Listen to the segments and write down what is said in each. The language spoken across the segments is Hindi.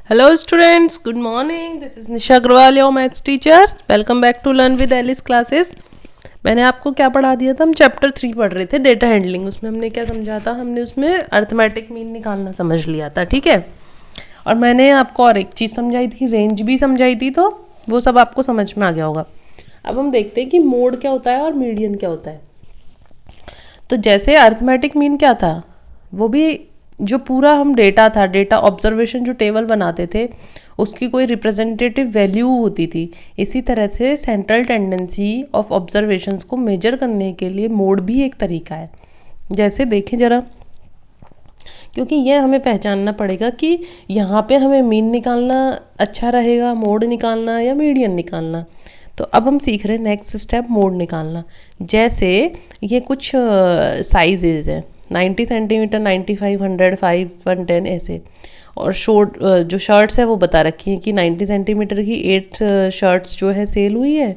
Hello students, good morning. This is Nisha Agrawal, your maths teacher. Welcome back to Learn with Alice classes. मैंने आपको क्या पढ़ा दिया था? हम चैप्टर 3 पढ़ रहे थे, डेटा हैंडलिंग. उसमें हमने क्या समझा था? हमने उसमें अर्थमेटिक मीन निकालना समझ लिया था, ठीक है. और मैंने आपको और एक चीज़ समझाई थी, रेंज भी समझाई थी, तो वो सब आपको समझ में आ गया होगा. अब हम देखते हैं कि मोड क्या होता है और मीडियन क्या होता है. तो जैसे अर्थमेटिक मीन क्या था, वो भी जो पूरा हम डेटा ऑब्जर्वेशन जो टेबल बनाते थे उसकी कोई रिप्रेजेंटेटिव वैल्यू होती थी. इसी तरह से सेंट्रल टेंडेंसी ऑफ ऑब्जर्वेशंस को मेजर करने के लिए मोड भी एक तरीका है. जैसे देखें ज़रा, क्योंकि ये हमें पहचानना पड़ेगा कि यहाँ पे हमें मीन निकालना अच्छा रहेगा, मोड निकालना या मीडियन निकालना. तो अब हम सीख रहे हैं नेक्स्ट स्टेप, मोड निकालना. जैसे ये कुछ साइजेज हैं, 90 सेंटीमीटर, 95, 100, 5, 110 ऐसे. और शॉर्ट जो शर्ट्स है वो बता रखी हैं कि 90 सेंटीमीटर की 8 शर्ट्स जो है सेल हुई है,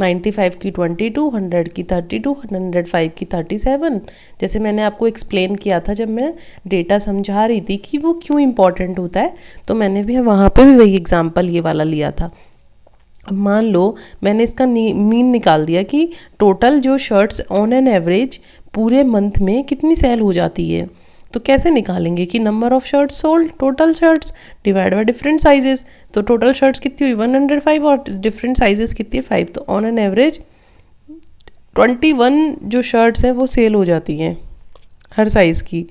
95 की 22, 100 की 32, 105 की 37. जैसे मैंने आपको एक्सप्लेन किया था जब मैं डेटा समझा रही थी कि वो क्यों इम्पॉर्टेंट होता है, तो मैंने भी वहाँ पे भी वही एग्जांपल ये वाला लिया था. अब मान लो मैंने इसका मीन निकाल दिया कि टोटल जो शर्ट्स ऑन एन एवरेज पूरे मंथ में कितनी सेल हो जाती है. तो कैसे निकालेंगे कि number of shirts sold, total shirts divide by different sizes. तो टोटल शर्ट्स कितनी हुई 105 और डिफरेंट साइजेस कितनी है 5. तो ऑन एन एवरेज 21 जो शर्ट्स हैं वो सेल हो जाती हैं हर साइज़ की.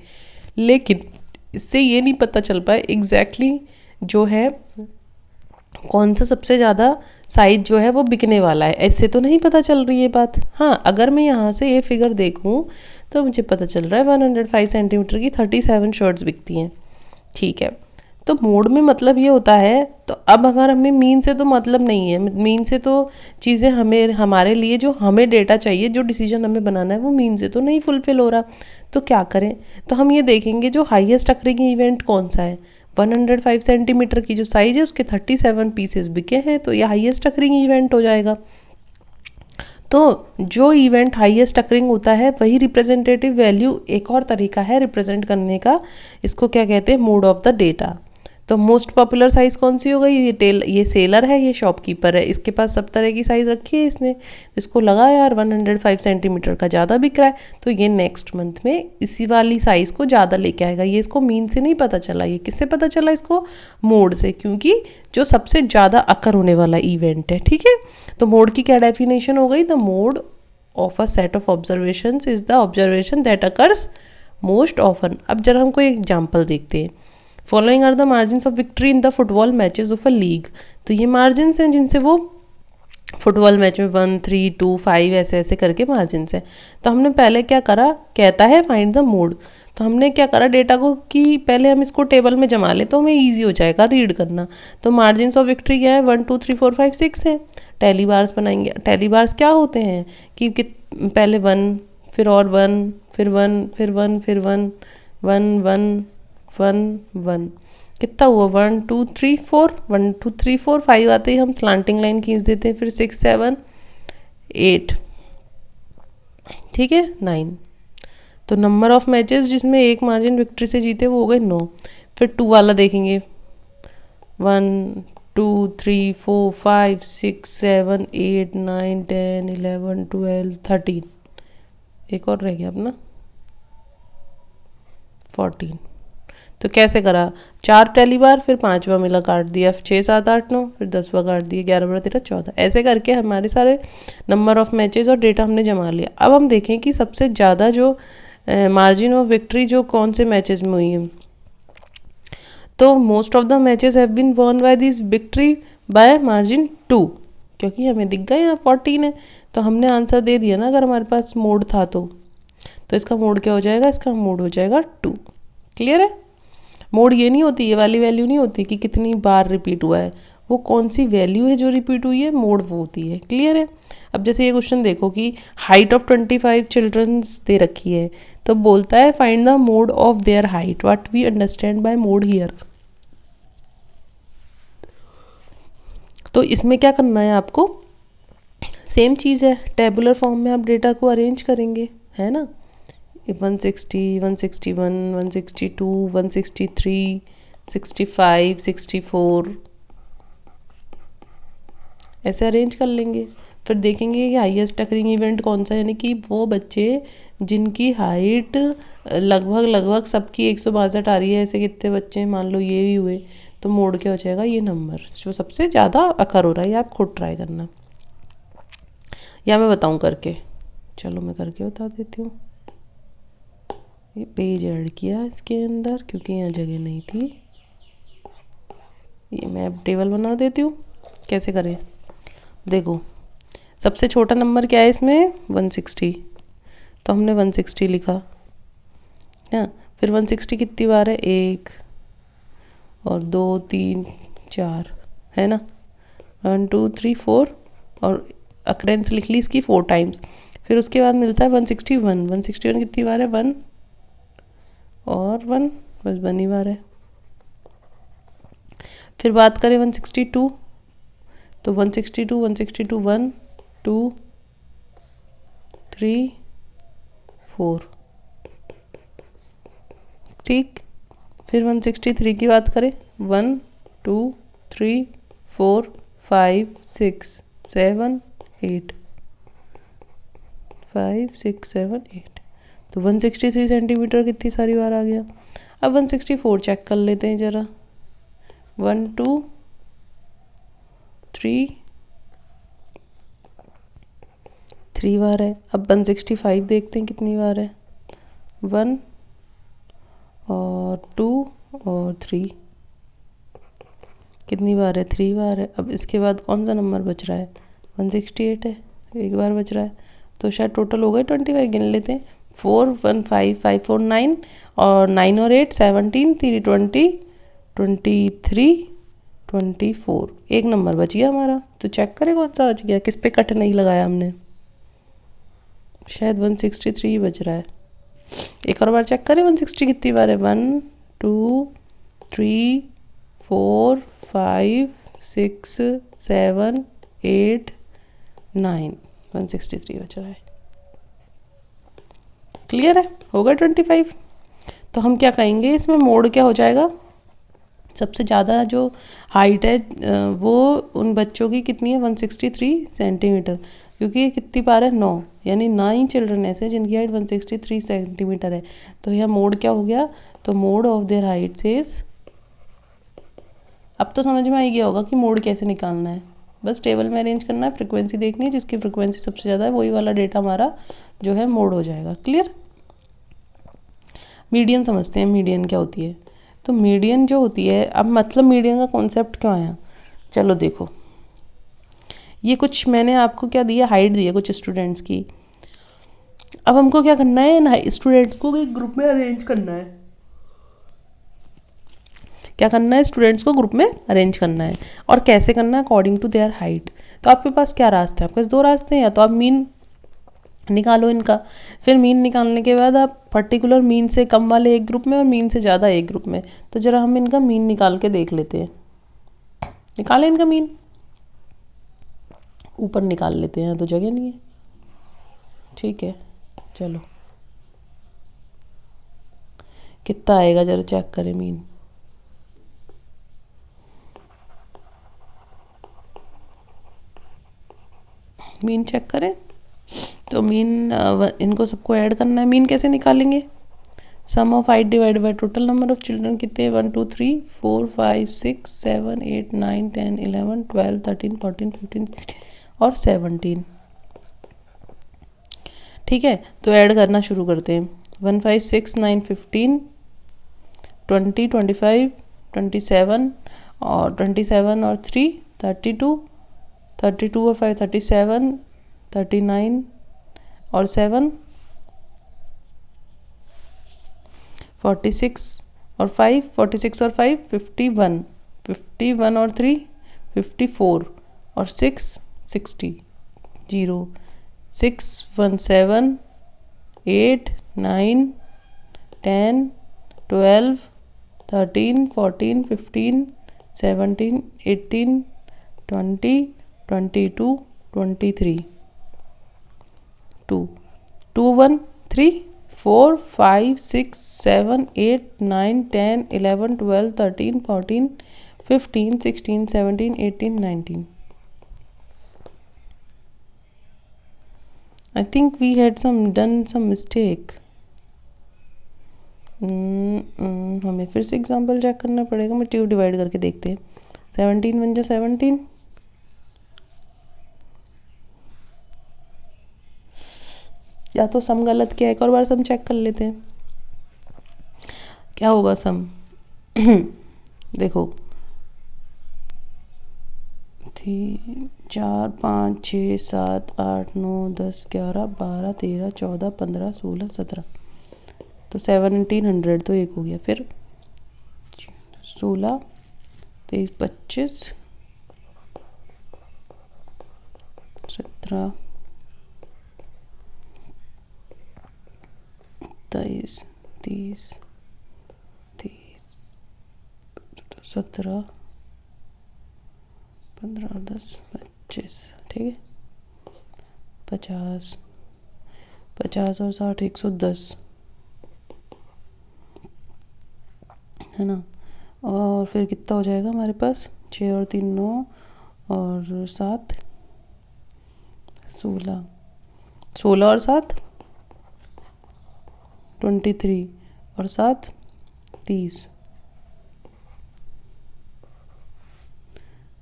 लेकिन इससे ये नहीं पता चल पाए एग्जैक्टली जो है कौन सा सबसे ज़्यादा साइज जो है वो बिकने वाला है. ऐसे तो नहीं पता चल रही है बात. हाँ, अगर मैं यहाँ से ये फिगर देखूँ तो मुझे पता चल रहा है 105 सेंटीमीटर की 37 शर्ट्स बिकती हैं. ठीक है, तो मोड में मतलब ये होता है. तो अब अगर हमें मीन से तो मतलब नहीं है, मीन से तो चीज़ें हमें हमारे लिए जो हमें डेटा चाहिए, जो डिसीजन हमें बनाना है, वो मीन से तो नहीं फुलफिल हो रहा. तो क्या करें? तो हम ये देखेंगे जो हाईएस्ट अकरिंग इवेंट कौन सा है. 105 सेंटीमीटर की जो साइज है उसके 37 पीसेस बिके हैं, तो ये हाईएस्ट अकरिंग इवेंट हो जाएगा. तो जो इवेंट हाईएस्ट अकरिंग होता है वही रिप्रेजेंटेटिव वैल्यू. एक और तरीका है रिप्रेजेंट करने का, इसको क्या कहते हैं, मोड ऑफ द डेटा. तो मोस्ट पॉपुलर साइज़ कौन सी हो गई? ये सेलर है, ये शॉपकीपर है, इसके पास सब तरह की साइज़ रखी है इसने. इसको लगा यार 105 सेंटीमीटर का ज़्यादा बिक रहा है, तो ये नेक्स्ट मंथ में इसी वाली साइज़ को ज़्यादा लेके आएगा. ये इसको मीन से नहीं पता चला, ये किससे पता चला? इसको मोड से, क्योंकि जो सबसे ज़्यादा अकर होने वाला इवेंट है. ठीक है, तो मोड की क्या डेफिनेशन हो गई? The mode of a set of observation is the observation that occurs most often. अब जरा हम कोई एग्जाम्पल देखते हैं. Following are the margins of victory in the football matches of a league. तो ये मार्जिन्स हैं जिनसे वो फुटबॉल मैच में 1, 3, 2, 5 ऐसे ऐसे करके मार्जिन्स हैं. तो हमने पहले क्या करा, कहता है फाइंड द मोड. तो हमने क्या करा डेटा को कि पहले हम इसको टेबल में जमा ले तो हमें ईजी हो जाएगा रीड करना. तो मार्जिन्स ऑफ विक्ट्री क्या है? 1, 2, 3, 4, 5, 6 है. टैली बार्स बनाएंगे. टैली बार्स क्या होते हैं कि पहले 1, फिर और 1, फिर 1, फिर 1, फिर 1, 1, 1, 1, 1. कितना हुआ? 1, 2, 3, 4, 1, 2, 3, 4, 5 आते ही हम स्लांटिंग लाइन खींच देते हैं. फिर 6, 7, 8. ठीक है, 9. तो नंबर ऑफ मैचेस जिसमें एक मार्जिन विक्ट्री से जीते वो हो गए 9. फिर 2 वाला देखेंगे, 1, 2, 3, 4, 5, 6, 7, 8, 9, 10, 11, 12, 13. एक और रह गया अपना 14. तो कैसे करा? 4 टैली बार, फिर 5वां मिला काट दिया, 6, 7, 8, 9, फिर 10वां काट दिया, 11, 12, 13, 14. ऐसे करके हमारे सारे नंबर ऑफ मैचेस और डेटा हमने जमा लिया. अब हम देखें कि सबसे ज़्यादा जो मार्जिन ऑफ विक्ट्री जो कौन से मैचेस में हुई है. तो most of the matches have been won by this victory by margin 2, क्योंकि हमें दिख गए यहाँ 14 है. तो हमने आंसर दे दिया ना अगर हमारे पास मोड था तो इसका मोड क्या हो जाएगा? इसका मोड हो जाएगा 2. क्लियर है? मोड ये नहीं होती, ये वाली वैल्यू नहीं होती कि कितनी बार रिपीट हुआ है, वो कौन सी वैल्यू है जो रिपीट हुई है, मोड वो होती है. क्लियर है? अब जैसे ये क्वेश्चन देखो कि हाइट ऑफ 25 चिल्ड्रंस दे रखी है, तो बोलता है find the mode of their height. What we understand by mode here. तो इसमें क्या करना है आपको? सेम चीज़ है, टेबुलर फॉर्म में आप डेटा को अरेंज करेंगे, है ना. 160, 161, 162, 163, 65, 64 ऐसे अरेंज कर लेंगे। फिर देखेंगे कि हाईएस्ट अकरिंग इवेंट कौन सा, यानी कि वो बच्चे जिनकी हाइट लगभग सबकी 162 आ रही है। ऐसे कितने बच्चे मान लो ये ही हुए, तो मोड क्या हो जाएगा, ये नंबर जो सबसे ज़्यादा अकर हो रहा है। ये आप खुद ट्राई करना या मैं बताऊं करके। चलो मैं करके बता देती हूँ। ये पेज ऐड किया इसके अंदर क्योंकि यहाँ जगह नहीं थी। ये मैं अब टेबल बना देती हूँ। कैसे करें देखो, सबसे छोटा नंबर क्या है इसमें, 160, तो हमने 160 लिखा है। फिर 160 कितनी बार है, 1 और 2 3 4 है ना, 1 2 3 4 और अक्रेंस लिख ली इसकी 4 टाइम्स। फिर उसके बाद मिलता है 161। 161 कितनी बार है, 1 और 1, बस 1 ही बार है। फिर बात करें 162, तो 162 1 2 3 4, ठीक। फिर 163 की बात करें, 1 2 3 4 5 6 7 8, 5 6 7 8, तो 163 सेंटीमीटर कितनी सारी बार आ गया। अब 164 चेक कर लेते हैं ज़रा, 1 2 3 बार है। अब 165 देखते हैं कितनी बार है, 1 और 2 और 3, कितनी बार है, 3 बार है। अब इसके बाद कौन सा नंबर बच रहा है, 168 है, एक बार बच रहा है। तो शायद टोटल हो गए 25, गिन लेते हैं, 4 1 5 5 4 9 और 9 और 8 17 3 20 23 24, एक नंबर बच गया हमारा। तो चेक करें कौन सा बच गया, किस पे कट नहीं लगाया हमने, शायद 163 बच रहा है। एक और बार चेक करें 160 कितनी बार है, 1 2 3 4 5 6 7 8 9, 163 बच रहा है। क्लियर है, होगा 25। तो हम क्या कहेंगे, इसमें मोड क्या हो जाएगा, सबसे ज़्यादा जो हाइट है वो उन बच्चों की कितनी है, 163 सेंटीमीटर, क्योंकि ये कितनी बार है, 9, यानी 9 चिल्ड्रन ऐसे जिनकी हाइट 163 सेंटीमीटर है। तो यह मोड क्या हो गया, तो mode of their height says, अब तो समझ में आ गया होगा कि मोड कैसे निकालना है। बस टेबल में अरेंज करना है, फ्रिक्वेंसी देखनी है, जिसकी फ्रिक्वेंसी सबसे ज़्यादा है वही वाला डेटा हमारा जो है मोड हो जाएगा। क्लियर। मीडियन समझते हैं, मीडियन क्या होती है। तो मीडियन जो होती है, अब मतलब मीडियन का कॉन्सेप्ट क्यों आया, चलो देखो, ये कुछ मैंने आपको क्या दिया, हाइट दी है कुछ स्टूडेंट्स की। अब हमको क्या करना है, इन स्टूडेंट्स को एक ग्रुप में अरेंज करना है। क्या करना है, स्टूडेंट्स को ग्रुप में अरेंज करना है। और कैसे करना है, अकॉर्डिंग टू देयर हाइट। तो आपके पास क्या रास्ता है, आपके पास 2 रास्ते हैं, या तो आप मीन निकालो इनका, फिर मीन निकालने के बाद आप पर्टिकुलर मीन से कम वाले एक ग्रुप में और मीन से ज़्यादा एक ग्रुप में। तो ज़रा हम इनका मीन निकाल के देख लेते हैं, निकालें इनका मीन, ऊपर निकाल लेते हैं, तो जगह नहीं है, ठीक है। चलो कितना आएगा ज़रा चेक करें मीन, मीन चेक करें। तो मीन इनको सबको ऐड करना है। मीन कैसे निकालेंगे, sum of height divide by total number of children कितने, 1 2 3 4 5 6 7 8 9 10 11 12 13 14 15 और 17, ठीक है। तो ऐड करना शुरू करते हैं, 1 5 6 9 15 20 25 27 और 27 और 3 32 32 और 5 37 39 और 7 46 और 5 46 और 5 51 51 और 3 54 और 6 60 0 6 1 7 8 9 10 12 13 14 15 17 18 20 22 23 2 2 1 3 4 5 6 7 8 9 10 11 12 13 14 15 16 17 18 19. I think we had done some mistake. हमें फिर से एग्जाम्पल चेक करना पड़ेगा. मैं 2 डिवाइड करके देखते हैं. 17 1 जा 17. या तो सम गलत किया, एक और बार सम चेक कर लेते हैं. क्या होगा सम? देखो 4 5 6 7 8 9 10 11 12 13 14 15 16 17. तो 1700 तो एक हो गया. फिर 16 23 25 17 23 30 30 17 15 और 10 25. ठीक है. 50 50 और 60 110 है ना. और फिर कितना हो जाएगा हमारे पास? 6 और 3 9 और 7 16 16 और 7 23 और 7 30.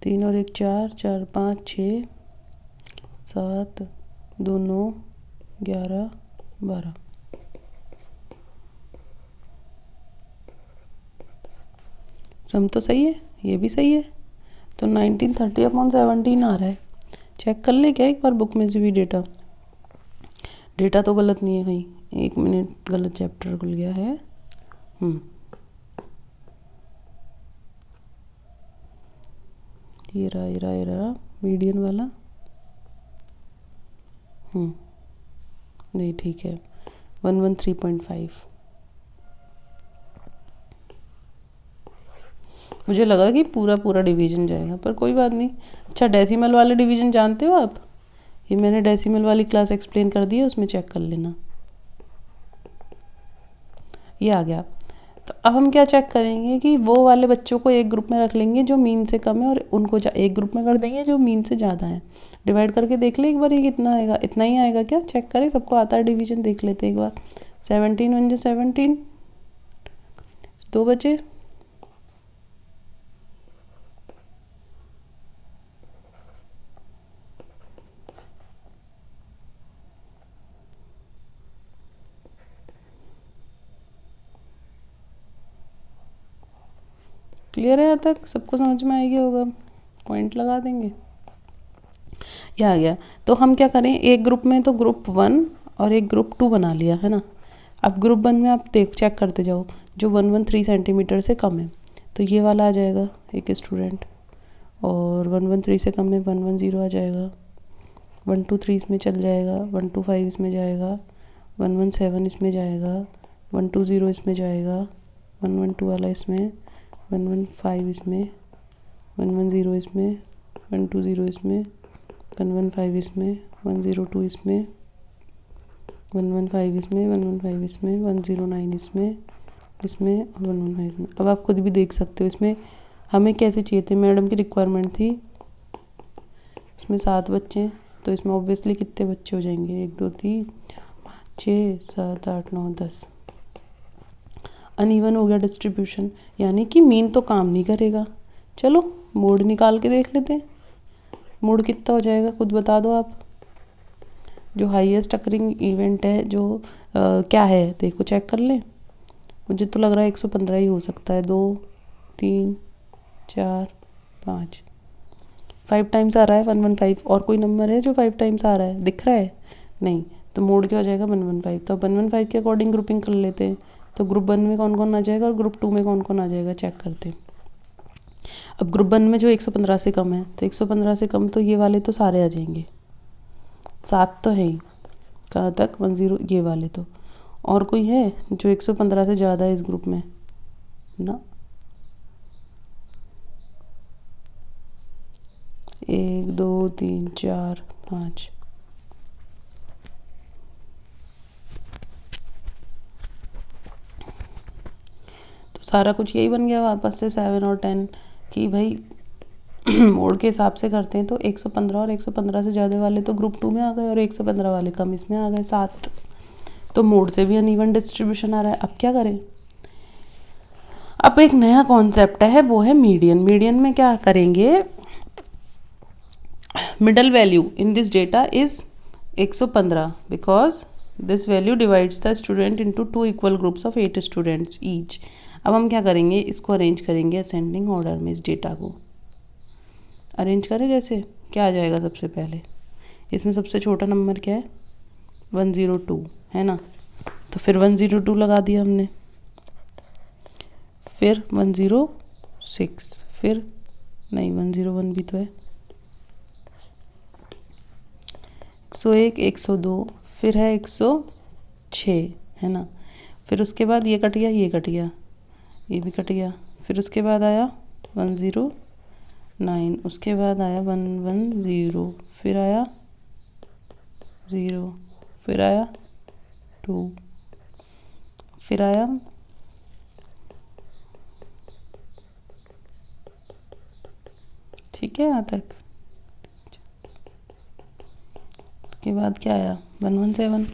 3 और 1 4 4 5 6 7 2 9 11 12. सम तो सही है, ये भी सही है. तो 1930/17 आ रहा है. चेक कर ले क्या एक बार बुक में से भी डेटा. डेटा तो गलत नहीं है कहीं. 1 मिनट, गलत चैप्टर खुल गया है. ये रहा मीडियन वाला. नहीं ठीक है. 113.5. मुझे लगा कि पूरा डिवीजन जाएगा, पर कोई बात नहीं. अच्छा, डेसिमल वाले डिवीजन जानते हो आप? ये मैंने डेसिमल वाली क्लास एक्सप्लेन कर दी है, उसमें चेक कर लेना. ये आ गया. तो अब हम क्या चेक करेंगे कि वो वाले बच्चों को एक ग्रुप में रख लेंगे जो मीन से कम है, और उनको एक ग्रुप में कर देंगे जो मीन से ज़्यादा है. डिवाइड करके देख ले एक बार, ये कितना आएगा. इतना ही आएगा क्या? चेक करें, सबको आता है डिवीजन. देख लेते एक बार. 17 1 17. 2 बचे. क्लियर है? यहाँ तक सबको समझ में आएगी होगा. पॉइंट लगा देंगे. ये आ गया. तो हम क्या करें, एक ग्रुप में तो ग्रुप 1 और एक ग्रुप 2 बना लिया है ना. अब ग्रुप 1 में आप चेक करते जाओ. जो 113 सेंटीमीटर से कम है, तो ये वाला आ जाएगा एक स्टूडेंट. और 113 से कम है 110 आ जाएगा. 123 इसमें चल जाएगा. 125 इसमें जाएगा. 117 इसमें जाएगा. 120 इसमें जाएगा. 112 वाला इसमें. 115 इसमें. 110 इसमें. 120 इसमें. 115 इसमें. 102 इसमें. 115 इसमें. 115 इसमें. 109 इसमें. इसमें 115 इसमें. अब आप खुद भी देख सकते हो इसमें हमें कैसे चाहिए थे. मैडम की रिक्वायरमेंट थी इसमें 7 बच्चे, तो इसमें ऑब्वियसली कितने बच्चे हो जाएंगे? 1 2 3 5 6 7 8 9 10. अनइवन हो गया डिस्ट्रीब्यूशन, यानी कि मीन तो काम नहीं करेगा. चलो मोड निकाल के देख लेते हैं. मोड कितना हो जाएगा खुद बता दो आप. जो हाईएस्ट अकरिंग इवेंट है जो क्या है देखो, चेक कर लें. मुझे तो लग रहा है 115 ही हो सकता है. 2 3 4 5 5 टाइम्स आ रहा है 115. और कोई नंबर है जो 5 टाइम्स आ रहा है? दिख रहा है? नहीं. तो मोड क्या हो जाएगा? 115. तो 115 के अकॉर्डिंग ग्रुपिंग कर लेते हैं. तो ग्रुप 1 में कौन कौन आ जाएगा और ग्रुप 2 में कौन कौन आ जाएगा, चेक करते हैं. अब ग्रुप 1 में जो 115 से कम है, तो 115 से कम तो ये वाले तो सारे आ जाएंगे. 7 तो है ही. कहाँ तक? 10. ये वाले तो. और कोई है जो 115 से ज़्यादा है इस ग्रुप में ना? 1 2 3 4 5. सारा कुछ यही बन गया वापस से 7 और 10 कि भाई मोड के हिसाब से करते हैं तो 115 और 115 से ज़्यादा वाले तो ग्रुप 2 में आ गए और 115 वाले कम इसमें आ गए 7। तो मोड से भी अनइवन डिस्ट्रीब्यूशन आ रहा है। अब क्या करें? अब एक नया कॉन्सेप्ट है, वो है मीडियन। मीडियन में क्या करेंगे? Middle value in this data is 115 because this value divides the student into 2 equal groups of 8 students each. अब हम क्या करेंगे? इसको अरेंज करेंगे असेंडिंग ऑर्डर में। इस डेटा को अरेंज करें जैसे, क्या आ जाएगा सबसे पहले? इसमें सबसे छोटा नंबर क्या है? 102 है ना, तो फिर 102 लगा दिया हमने, फिर 106, फिर नहीं 101 भी तो है, 101, 102, फिर है 106 है ना, फिर उसके बाद ये कट गया, ये कट गया, ये भी कट गया, फिर उसके बाद आया 109, उसके बाद आया 110, फिर आया 0, फिर आया 2, फिर आया ठीक है यहाँ तक। के बाद क्या आया? 117।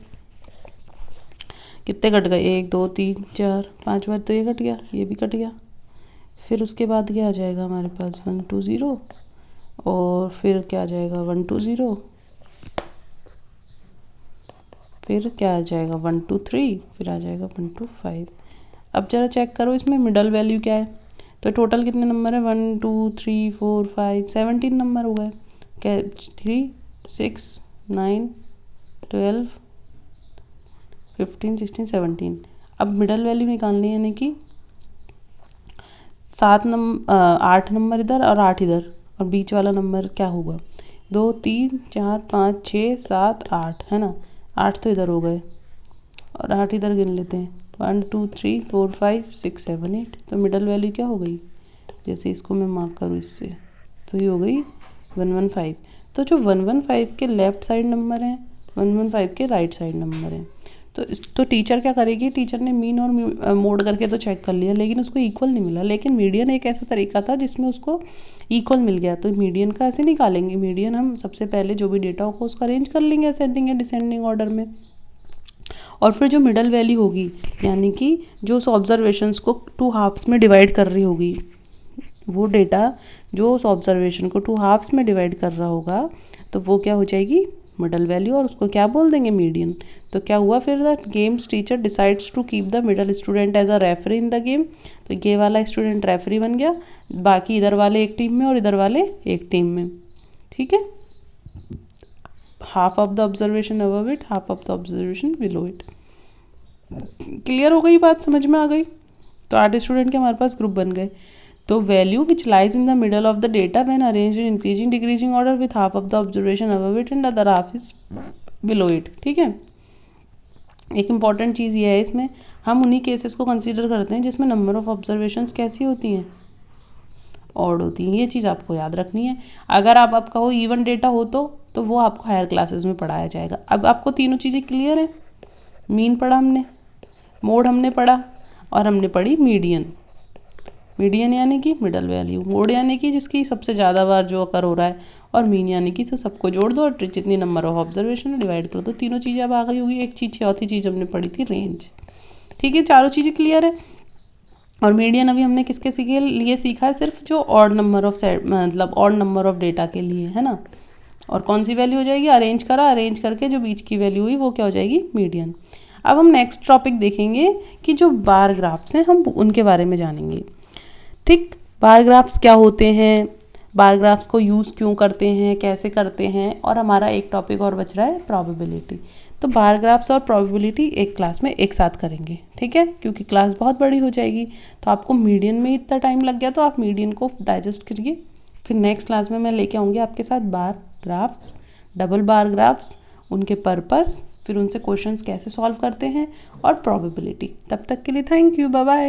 कितने कट गए? 1 2 3 4 5 बार तो ये कट गया, ये भी कट गया। फिर उसके बाद क्या आ जाएगा हमारे पास? 120 और फिर क्या आ जाएगा? 120, फिर क्या आ जाएगा? 123, फिर आ जाएगा 125। अब जरा चेक करो इसमें मिडल वैल्यू क्या है। तो टोटल कितने नंबर है? 1 2 3 4 5 17 नंबर हो गए क्या? 3 6 9 12 15 16 17। अब मिडल वैल्यू निकालनी है, यानी कि 8 नंबर इधर और 8 इधर, और बीच वाला नंबर क्या होगा? 2 3 4 5 6 7 8 है ना, 8 तो इधर हो गए और 8 इधर गिन लेते हैं। 1 2 3 4 5 6 7 8। तो मिडल वैल्यू क्या हो गई? जैसे इसको मैं मार्क करूँ इससे, तो ये हो गई 115। तो जो 115 के लेफ्ट साइड नंबर हैं, 115 के राइट साइड नंबर हैं। तो टीचर क्या करेगी? टीचर ने मीन और मोड करके तो चेक कर लिया, लेकिन उसको इक्वल नहीं मिला। लेकिन मीडियन एक ऐसा तरीका था जिसमें उसको इक्वल मिल गया। तो मीडियन का ऐसे निकालेंगे। मीडियन हम सबसे पहले जो भी डेटा होगा उसको अरेंज कर लेंगे असेंडिंग या डिसेंडिंग ऑर्डर में, और फिर जो मिडल वैल्यू होगी, यानी कि जो उस ऑब्जर्वेशंस को 2 हाफ्स में डिवाइड कर रही होगी, वो डेटा जो उस ऑब्जर्वेशन को 2 हाफ्स में डिवाइड कर रहा होगा, तो वो क्या हो जाएगी? मिडल वैल्यू, और उसको क्या बोल देंगे? मीडियन। तो क्या हुआ फिर? The games teacher decides to keep the middle student as a referee in the game. तो ये वाला स्टूडेंट रेफरी बन गया, बाकी इधर वाले एक टीम में और इधर वाले एक टीम में। ठीक है, half of the observation above it, half of the observation below it. Clear हो गई बात? समझ में आ गई? तो 8 स्टूडेंट के हमारे पास ग्रुप बन गए। तो value which lies in the middle of the data when arranged in increasing decreasing order with half of the observation above it and other half is below it. ठीक है, एक इंपॉर्टेंट चीज़ ये है, इसमें हम उन्हीं केसेस को कंसीडर करते हैं जिसमें नंबर ऑफ ऑब्जर्वेशंस कैसी होती हैं? ऑड होती हैं। ये चीज़ आपको याद रखनी है। अगर आप कहो इवन डेटा हो तो वो आपको हायर क्लासेस में पढ़ाया जाएगा। अब आपको तीनों चीज़ें क्लियर है? मीन पढ़ा हमने, मोड हमने पढ़ा, और हमने पढ़ी मीडियन। मीडियन यानी कि मिडल वैल्यू, मोड यानी कि जिसकी सबसे ज़्यादा बार जो अकर हो रहा है, और मीन यानी कि तो सबको जोड़ दो और जितनी नंबर ऑफ ऑब्जर्वेशन डिवाइड कर दो। तीनों चीज़ें अब आ गई होगी। एक चीज़, चौथी चीज़ हमने पढ़ी थी रेंज। ठीक है, चारों चीज़ें क्लियर है। और मीडियन अभी हमने किसके लिए सीखा है? सिर्फ जो ऑड नंबर ऑफ मतलब ऑड नंबर ऑफ डेटा के लिए है ना। और कौन सी वैल्यू हो जाएगी? अरेंज करा, अरेंज करके जो बीच की वैल्यू हुई वो क्या हो जाएगी? मीडियन। अब हम नेक्स्ट टॉपिक देखेंगे कि जो बार ग्राफ्स हैं हम उनके बारे में जानेंगे। ठीक, बार ग्राफ्स क्या होते हैं, बार ग्राफ्स को यूज़ क्यों करते हैं, कैसे करते हैं, और हमारा एक टॉपिक और बच रहा है प्रोबेबिलिटी। तो बार ग्राफ्स और प्रोबेबिलिटी एक क्लास में एक साथ करेंगे। ठीक है, क्योंकि क्लास बहुत बड़ी हो जाएगी, तो आपको मीडियन में इतना टाइम लग गया तो आप मीडियन को डाइजेस्ट करिए। फिर नेक्स्ट क्लास में मैं लेके आऊँगी आपके साथ बार ग्राफ्स, डबल बार ग्राफ्स, उनके पर्पस, फिर उनसे क्वेश्चंस कैसे सॉल्व करते हैं, और प्रोबेबिलिटी। तब तक के लिए थैंक यू, बाय बाय।